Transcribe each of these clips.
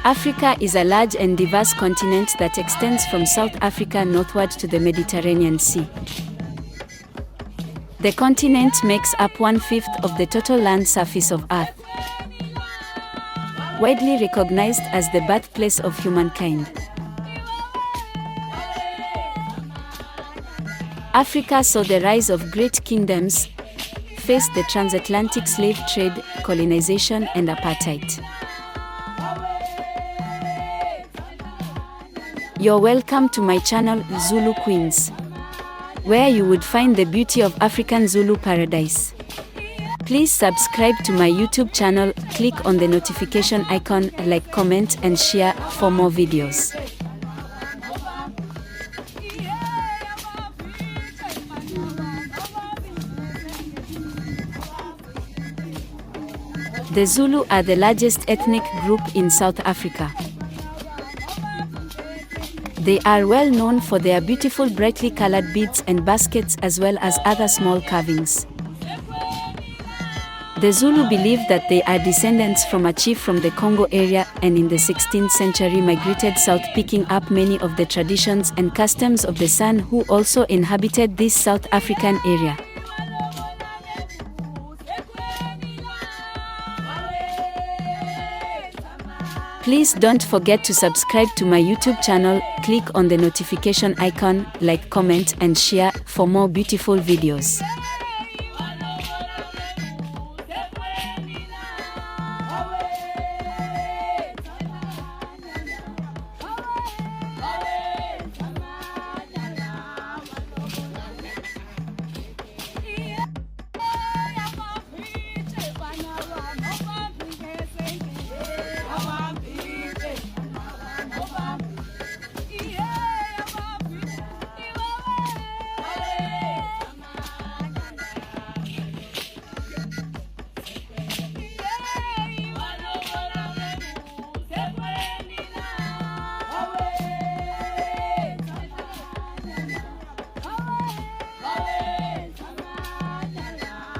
Africa is a large and diverse continent that extends from South Africa northward to the Mediterranean Sea. The continent makes up 1/5 of the total land surface of Earth. Widely recognized as the birthplace of humankind, Africa saw the rise of great kingdoms, faced the transatlantic slave trade, colonization, and apartheid. You're welcome to my channel, Zulu Queens, where you would find the beauty of African Zulu paradise. Please subscribe to my YouTube channel, click on the notification icon, like, comment, and share for more videos. The Zulu are the largest ethnic group in South Africa. They are well known for their beautiful brightly colored beads and baskets as well as other small carvings. The Zulu believe that they are descendants from a chief from the Congo area and in the 16th century migrated south, picking up many of the traditions and customs of the San who also inhabited this South African area. Please don't forget to subscribe to my YouTube channel, click on the notification icon, like, comment, and share for more beautiful videos.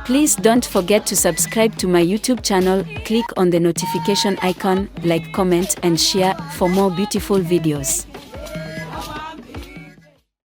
Please don't forget to subscribe to my YouTube channel, click on the notification icon, like, comment, and share for more beautiful videos.